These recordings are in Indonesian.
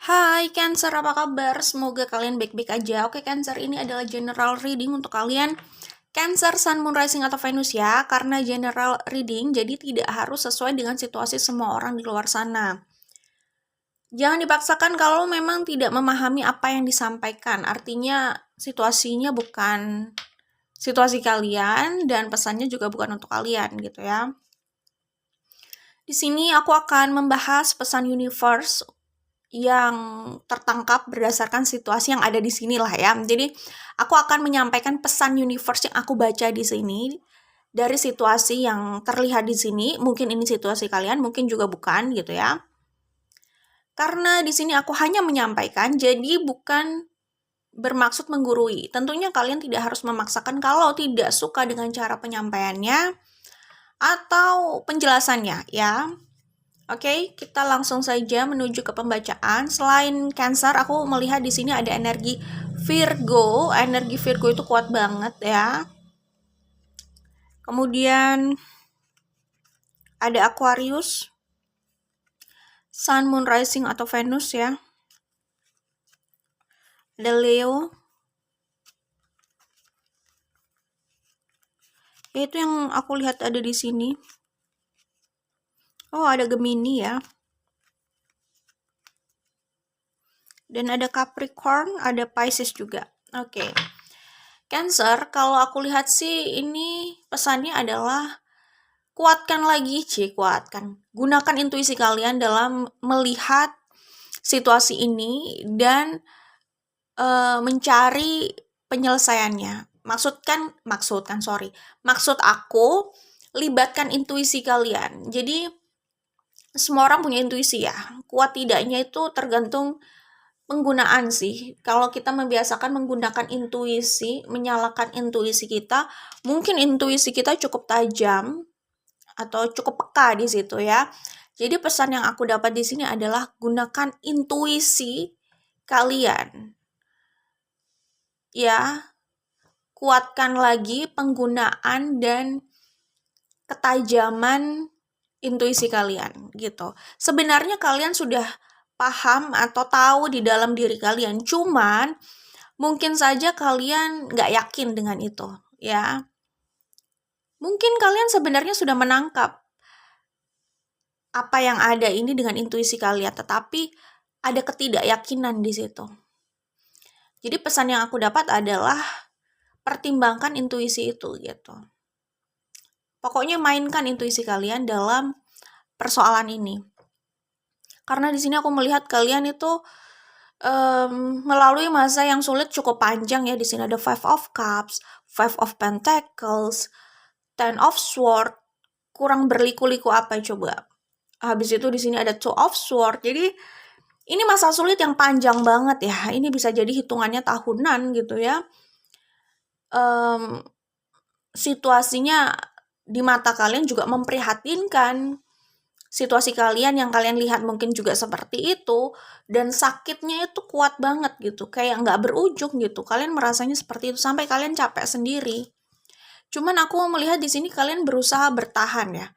Hai Cancer, apa kabar? Semoga kalian baik-baik aja. Oke Cancer, ini adalah general reading untuk kalian Cancer, Sun, Moon, Rising, atau Venus ya. Karena general reading, jadi tidak harus sesuai dengan situasi semua orang di luar sana. Jangan dipaksakan kalau memang tidak memahami apa yang disampaikan. Artinya situasinya bukan situasi kalian dan pesannya juga bukan untuk kalian gitu ya. Di sini aku akan membahas pesan universe yang tertangkap berdasarkan situasi yang ada di sini lah ya. Jadi aku akan menyampaikan pesan universe yang aku baca di sini dari situasi yang terlihat di sini. Mungkin ini situasi kalian, mungkin juga bukan gitu ya. Karena di sini aku hanya menyampaikan, jadi bukan bermaksud menggurui. Tentunya kalian tidak harus memaksakan kalau tidak suka dengan cara penyampaiannya atau penjelasannya ya. Oke, kita langsung saja menuju ke pembacaan. Selain Cancer, aku melihat di sini ada energi Virgo. Energi Virgo itu kuat banget ya. Kemudian ada Aquarius, Sun, Moon, Rising atau Venus ya. Ada Leo. Itu yang aku lihat ada di sini. Oh, ada Gemini ya. Dan ada Capricorn, ada Pisces juga. Oke. Cancer, kalau aku lihat sih ini pesannya adalah kuatkan lagi, kuatkan. Gunakan intuisi kalian dalam melihat situasi ini dan mencari penyelesaiannya. Maksud aku libatkan intuisi kalian. Jadi semua orang punya intuisi ya. Kuat tidaknya itu tergantung penggunaan sih. Kalau kita membiasakan menggunakan intuisi, menyalakan intuisi kita, mungkin intuisi kita cukup tajam atau cukup peka di situ ya. Jadi pesan yang aku dapat di sini adalah gunakan intuisi kalian. Ya, kuatkan lagi penggunaan dan ketajaman intuisi kalian gitu. Sebenarnya kalian sudah paham atau tahu di dalam diri kalian, cuman mungkin saja kalian nggak yakin dengan itu ya. Mungkin kalian sebenarnya sudah menangkap apa yang ada ini dengan intuisi kalian, tetapi ada ketidakyakinan di situ. Jadi pesan yang aku dapat adalah pertimbangkan intuisi itu gitu. Pokoknya mainkan intuisi kalian dalam persoalan ini. Karena di sini aku melihat kalian itu melalui masa yang sulit cukup panjang ya. Di sini ada Five of Cups, Five of Pentacles, Ten of Swords. Kurang berliku-liku apa coba? Habis itu di sini ada Two of Swords. Jadi ini masa sulit yang panjang banget ya. Ini bisa jadi hitungannya tahunan gitu ya. Situasinya di mata kalian juga memprihatinkan. Situasi kalian yang kalian lihat mungkin juga seperti itu. Dan sakitnya itu kuat banget gitu. Kayak nggak berujung gitu. Kalian merasanya seperti itu sampai kalian capek sendiri. Cuman aku melihat di sini kalian berusaha bertahan ya.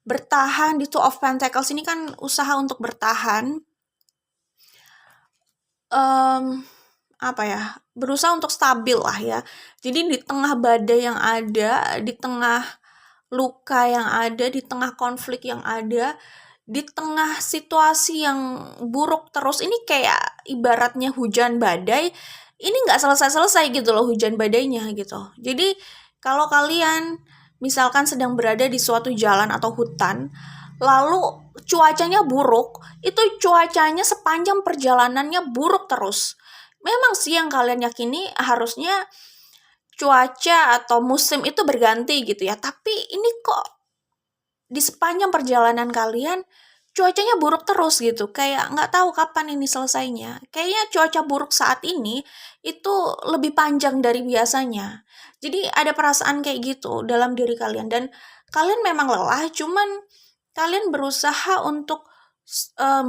Bertahan di Two of Pentacles ini kan usaha untuk bertahan. Berusaha untuk stabil lah ya. Jadi di tengah badai yang ada, di tengah luka yang ada, di tengah konflik yang ada, di tengah situasi yang buruk terus, ini kayak ibaratnya hujan badai, ini nggak selesai-selesai gitu loh hujan badainya gitu. Jadi kalau kalian misalkan sedang berada di suatu jalan atau hutan, lalu cuacanya buruk, itu cuacanya sepanjang perjalanannya buruk terus. Memang sih yang kalian yakini harusnya cuaca atau musim itu berganti gitu ya, tapi ini kok di sepanjang perjalanan kalian cuacanya buruk terus gitu, kayak nggak tahu kapan ini selesainya. Kayaknya cuaca buruk saat ini itu lebih panjang dari biasanya. Jadi ada perasaan kayak gitu dalam diri kalian dan kalian memang lelah, cuman kalian berusaha untuk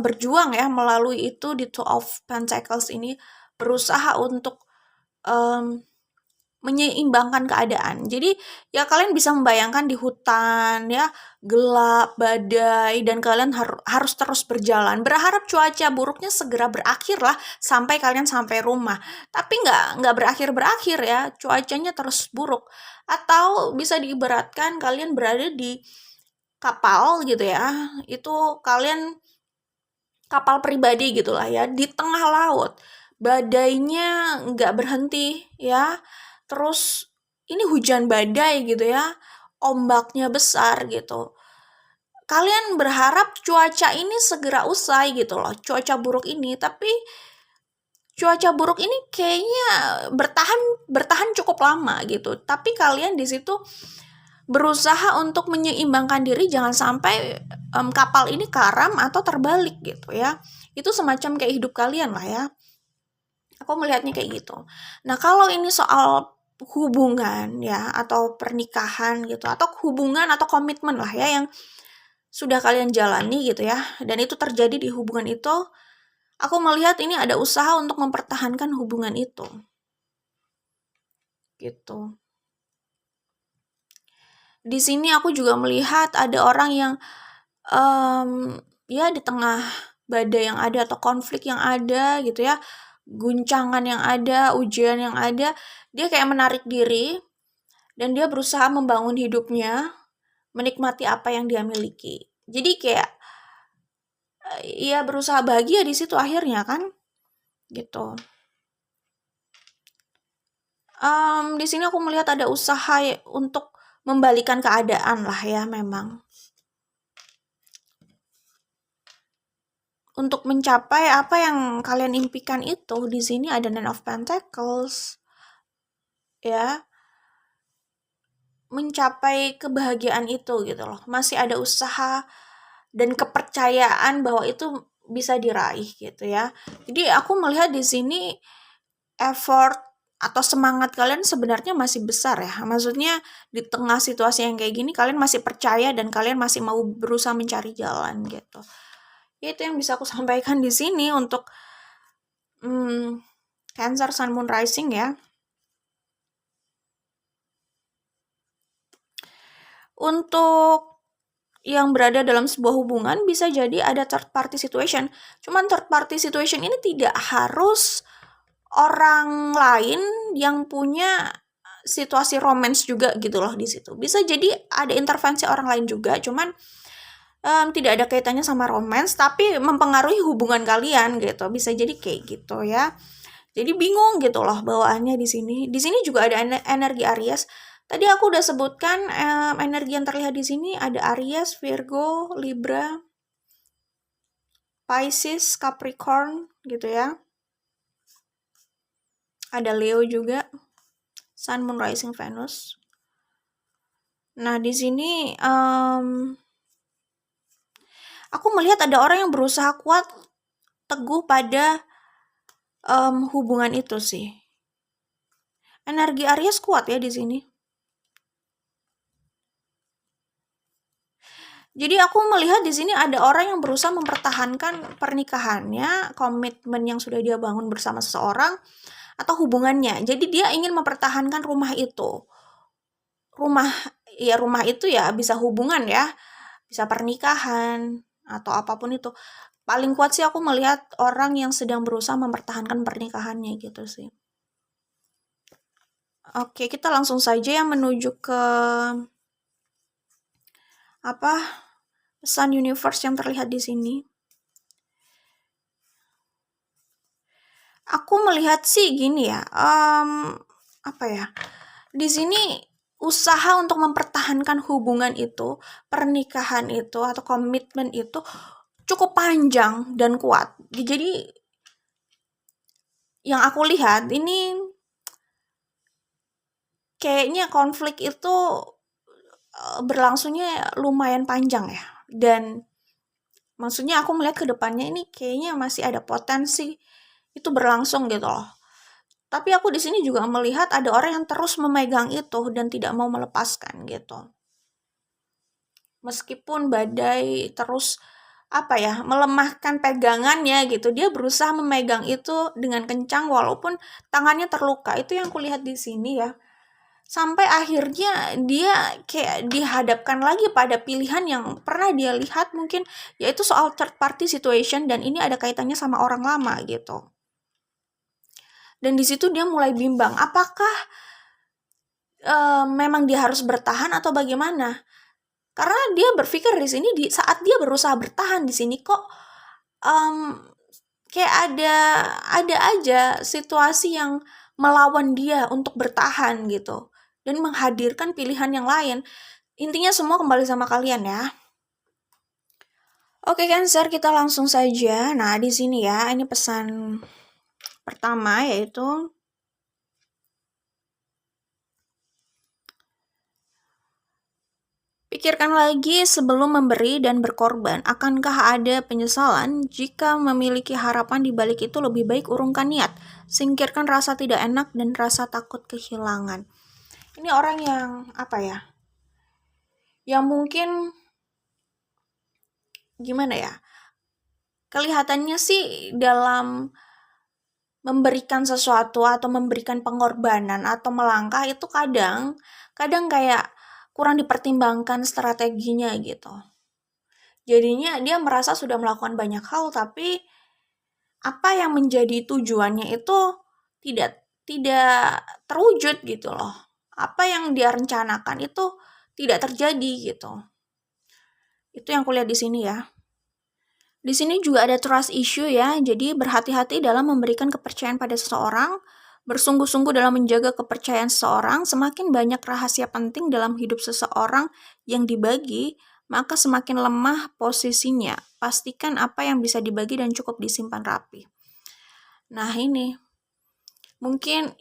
berjuang ya melalui itu di Two of Pentacles ini, berusaha untuk menyeimbangkan keadaan. Jadi ya kalian bisa membayangkan di hutan ya, gelap, badai, dan kalian harus terus berjalan. Berharap cuaca buruknya segera berakhir lah sampai kalian sampai rumah. Tapi nggak berakhir-berakhir ya, cuacanya terus buruk. Atau bisa diibaratkan kalian berada di kapal gitu ya, itu kalian kapal pribadi gitulah ya, di tengah laut. Badainya nggak berhenti ya, terus ini hujan badai gitu ya, ombaknya besar gitu. Kalian berharap cuaca ini segera usai gitu loh, cuaca buruk ini, tapi cuaca buruk ini kayaknya bertahan cukup lama gitu. Tapi kalian di situ berusaha untuk menyeimbangkan diri jangan sampai kapal ini karam atau terbalik gitu ya. Itu semacam kayak hidup kalian lah ya. Aku melihatnya kayak gitu. Nah, kalau ini soal hubungan ya atau pernikahan gitu atau hubungan atau komitmen lah ya yang sudah kalian jalani gitu ya dan itu terjadi di hubungan itu, aku melihat ini ada usaha untuk mempertahankan hubungan itu. Gitu. Di sini aku juga melihat ada orang yang ya di tengah badai yang ada atau konflik yang ada gitu ya, guncangan yang ada, ujian yang ada, dia kayak menarik diri dan dia berusaha membangun hidupnya, menikmati apa yang dia miliki. Jadi kayak ia berusaha bahagia di situ akhirnya kan, gitu. Di sini aku melihat ada usaha untuk membalikan keadaan lah ya memang. Untuk mencapai apa yang kalian impikan itu, di sini ada Nine of Pentacles. Ya. Mencapai kebahagiaan itu gitu loh. Masih ada usaha dan kepercayaan bahwa itu bisa diraih gitu ya. Jadi aku melihat di sini effort atau semangat kalian sebenarnya masih besar ya. Maksudnya di tengah situasi yang kayak gini kalian masih percaya dan kalian masih mau berusaha mencari jalan gitu. Itu yang bisa aku sampaikan di sini untuk Cancer Sun Moon Rising ya. Untuk yang berada dalam sebuah hubungan bisa jadi ada third party situation. Cuman third party situation ini tidak harus orang lain yang punya situasi romance juga gitu loh di situ. Bisa jadi ada intervensi orang lain juga, cuman tidak ada kaitannya sama romance tapi mempengaruhi hubungan kalian gitu. Bisa jadi kayak gitu ya. Jadi bingung gitu loh bawaannya di sini. Di sini juga ada energi Aries. Tadi aku udah sebutkan energi yang terlihat di sini ada Aries, Virgo, Libra, Pisces, Capricorn gitu ya. Ada Leo juga, Sun, Moon, Rising, Venus. Nah di sini aku melihat ada orang yang berusaha kuat, teguh pada hubungan itu sih. Energi Aries kuat ya di sini. Jadi aku melihat di sini ada orang yang berusaha mempertahankan pernikahannya, komitmen yang sudah dia bangun bersama seseorang atau hubungannya. Jadi dia ingin mempertahankan rumah itu. Rumah itu ya bisa hubungan ya, bisa pernikahan atau apapun itu. Paling kuat sih aku melihat orang yang sedang berusaha mempertahankan pernikahannya gitu sih. Oke, kita langsung saja ya menuju ke pesan universe yang terlihat di sini. Aku melihat sih gini ya, di sini usaha untuk mempertahankan hubungan itu, pernikahan itu atau komitmen itu cukup panjang dan kuat. Jadi yang aku lihat ini kayaknya konflik itu berlangsungnya lumayan panjang ya. Dan maksudnya aku melihat ke depannya ini kayaknya masih ada potensi itu berlangsung gitu loh. Tapi aku di sini juga melihat ada orang yang terus memegang itu dan tidak mau melepaskan gitu. Meskipun badai terus melemahkan pegangannya gitu, dia berusaha memegang itu dengan kencang walaupun tangannya terluka. Itu yang kulihat di sini ya. sampai akhirnya dia kayak dihadapkan lagi pada pilihan yang pernah dia lihat mungkin, yaitu soal third party situation, dan ini ada kaitannya sama orang lama gitu. Dan di situ dia mulai bimbang, apakah memang dia harus bertahan atau bagaimana? Karena dia berpikir di sini, di saat dia berusaha bertahan di sini kok kayak ada aja situasi yang melawan dia untuk bertahan gitu, dan menghadirkan pilihan yang lain. Intinya semua kembali sama kalian ya. Oke Cancer, kita langsung saja. Nah, di sini ya, ini pesan pertama yaitu pikirkan lagi sebelum memberi dan berkorban. Akankah ada penyesalan? Jika memiliki harapan di balik itu, lebih baik urungkan niat. Singkirkan rasa tidak enak dan rasa takut kehilangan. Ini orang yang apa ya? Yang mungkin gimana ya? Kelihatannya sih dalam memberikan sesuatu atau memberikan pengorbanan atau melangkah itu kadang kayak kurang dipertimbangkan strateginya gitu. Jadinya dia merasa sudah melakukan banyak hal, tapi apa yang menjadi tujuannya itu tidak terwujud gitu loh. Apa yang dia rencanakan itu tidak terjadi gitu. Itu yang kulihat di sini ya. Di sini juga ada trust issue ya. Jadi berhati-hati dalam memberikan kepercayaan pada seseorang. Bersungguh-sungguh dalam menjaga kepercayaan seseorang. Semakin banyak rahasia penting dalam hidup seseorang yang dibagi, maka semakin lemah posisinya. Pastikan apa yang bisa dibagi dan cukup disimpan rapi. Nah ini, mungkin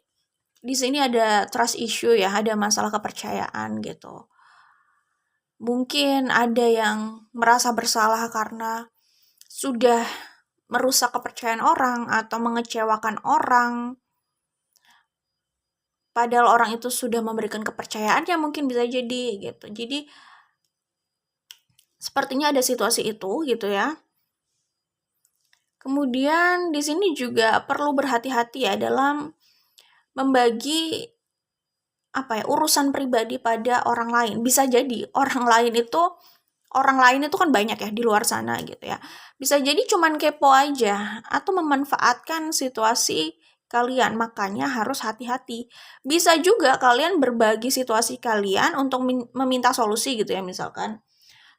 di sini ada trust issue ya, ada masalah kepercayaan gitu. Mungkin ada yang merasa bersalah karena sudah merusak kepercayaan orang atau mengecewakan orang. Padahal orang itu sudah memberikan kepercayaan, ya mungkin bisa jadi gitu. Jadi sepertinya ada situasi itu gitu ya. Kemudian di sini juga perlu berhati-hati ya dalam membagi urusan pribadi pada orang lain. Bisa jadi orang lain itu kan banyak ya di luar sana gitu ya. Bisa jadi cuman kepo aja atau memanfaatkan situasi kalian, makanya harus hati-hati. Bisa juga kalian berbagi situasi kalian untuk meminta solusi gitu ya misalkan.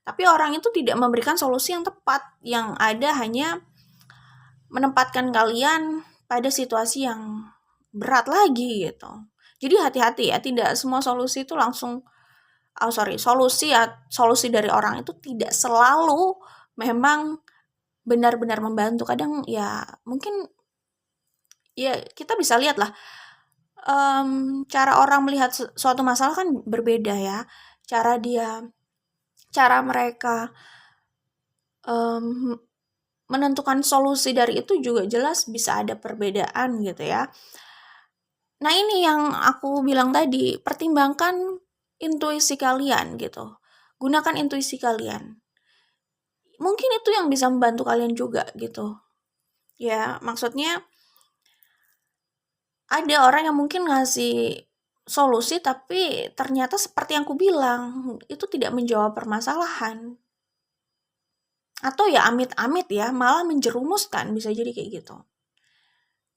Tapi orang itu tidak memberikan solusi yang tepat, yang ada hanya menempatkan kalian pada situasi yang berat lagi gitu. Jadi hati-hati ya, tidak semua solusi itu langsung solusi dari orang itu tidak selalu memang benar-benar membantu. Kadang ya mungkin ya kita bisa lihat lah, cara orang melihat suatu masalah kan berbeda ya. Cara mereka menentukan solusi dari itu juga jelas bisa ada perbedaan gitu ya. Nah ini yang aku bilang tadi, pertimbangkan intuisi kalian gitu. Gunakan intuisi kalian. Mungkin itu yang bisa membantu kalian juga gitu. Ya, maksudnya ada orang yang mungkin ngasih solusi tapi ternyata seperti yang aku bilang, itu tidak menjawab permasalahan. Atau ya amit-amit ya, malah menjerumuskan, bisa jadi kayak gitu.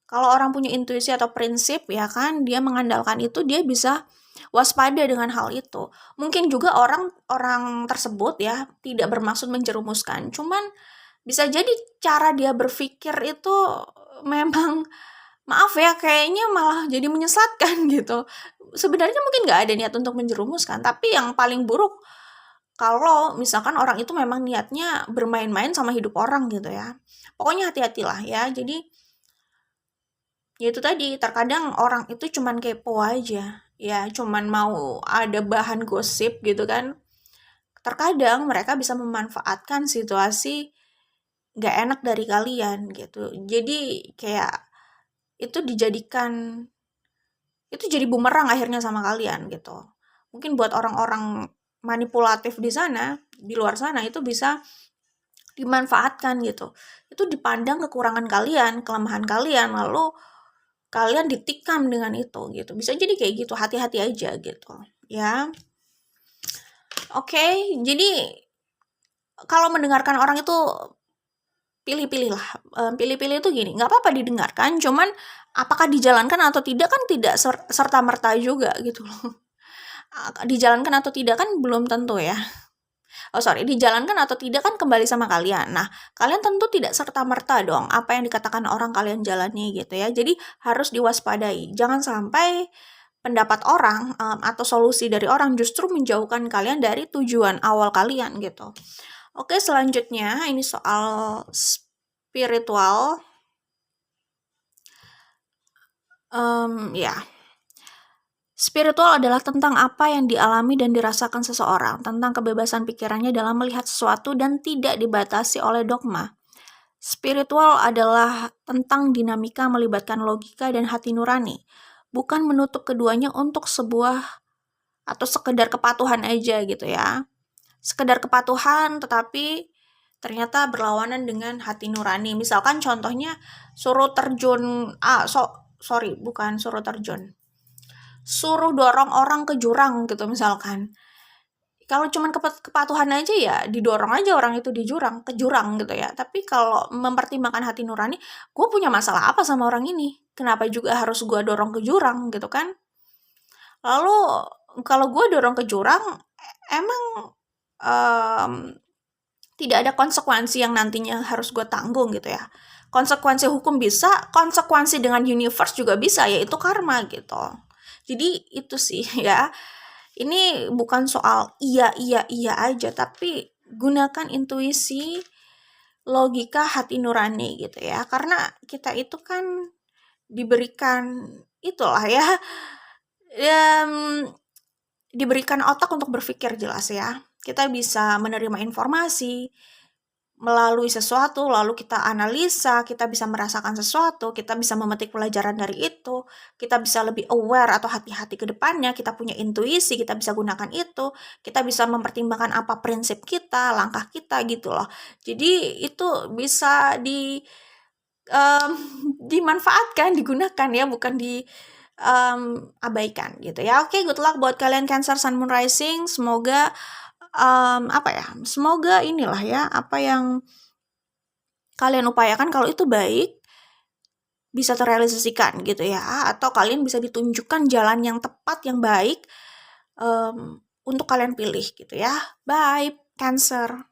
Kalau orang punya intuisi atau prinsip ya kan, dia mengandalkan itu, dia bisa waspada dengan hal itu. Mungkin juga orang tersebut ya tidak bermaksud menjerumuskan, cuman bisa jadi cara dia berpikir itu memang maaf ya kayaknya malah jadi menyesatkan gitu. Sebenarnya mungkin nggak ada niat untuk menjerumuskan, tapi yang paling buruk kalau misalkan orang itu memang niatnya bermain-main sama hidup orang gitu ya. Pokoknya hati-hatilah ya. Jadi ya itu tadi, terkadang orang itu cuman kepo aja, ya cuman mau ada bahan gosip gitu kan. Terkadang mereka bisa memanfaatkan situasi gak enak dari kalian gitu. Jadi kayak itu jadi bumerang akhirnya sama kalian gitu. Mungkin buat orang-orang manipulatif di sana, di luar sana itu bisa dimanfaatkan gitu. Itu dipandang kekurangan kalian, kelemahan kalian, lalu kalian ditikam dengan itu gitu. Bisa jadi kayak gitu, hati-hati aja gitu ya. Oke, jadi kalau mendengarkan orang itu pilih-pilih lah. Pilih-pilih itu gini, nggak apa-apa didengarkan, cuman apakah dijalankan atau tidak kan tidak serta-merta juga gitu loh. Dijalankan atau tidak kan belum tentu ya. Dijalankan atau tidak kan kembali sama kalian. Nah, kalian tentu tidak serta-merta dong apa yang dikatakan orang kalian jalani gitu ya. Jadi harus diwaspadai. Jangan sampai pendapat orang atau solusi dari orang justru menjauhkan kalian dari tujuan awal kalian gitu. Oke, selanjutnya ini soal spiritual. Ya. Spiritual adalah tentang apa yang dialami dan dirasakan seseorang, tentang kebebasan pikirannya dalam melihat sesuatu dan tidak dibatasi oleh dogma. Spiritual adalah tentang dinamika melibatkan logika dan hati nurani, bukan menutup keduanya untuk sebuah atau sekedar kepatuhan aja gitu ya. Sekedar kepatuhan tetapi ternyata berlawanan dengan hati nurani. Misalkan contohnya suruh terjun, bukan suruh terjun. Suruh dorong orang ke jurang gitu misalkan. Kalau cuman kepatuhan aja ya didorong aja orang itu ke jurang gitu ya. Tapi kalau mempertimbangkan hati nurani, gue punya masalah apa sama orang ini? Kenapa juga harus gue dorong ke jurang gitu kan? Lalu kalau gue dorong ke jurang, emang tidak ada konsekuensi yang nantinya harus gue tanggung gitu ya. Konsekuensi hukum bisa, konsekuensi dengan universe juga bisa, yaitu karma gitu. Jadi itu sih ya. Ini bukan soal iya aja, tapi gunakan intuisi, logika, hati nurani gitu ya. Karena kita itu kan diberikan itulah ya, diberikan otak untuk berpikir jelas ya. Kita bisa menerima informasi melalui sesuatu, lalu kita analisa, kita bisa merasakan sesuatu, kita bisa memetik pelajaran dari itu, kita bisa lebih aware atau hati-hati ke depannya, kita punya intuisi, kita bisa gunakan itu, kita bisa mempertimbangkan apa prinsip kita, langkah kita gitu loh. Jadi itu bisa dimanfaatkan, digunakan ya, bukan abaikan gitu ya. Oke, good luck buat kalian Cancer Sun Moon Rising. Semoga semoga inilah ya apa yang kalian upayakan kalau itu baik bisa terrealisasikan gitu ya, atau kalian bisa ditunjukkan jalan yang tepat yang baik untuk kalian pilih gitu ya. Bye Cancer.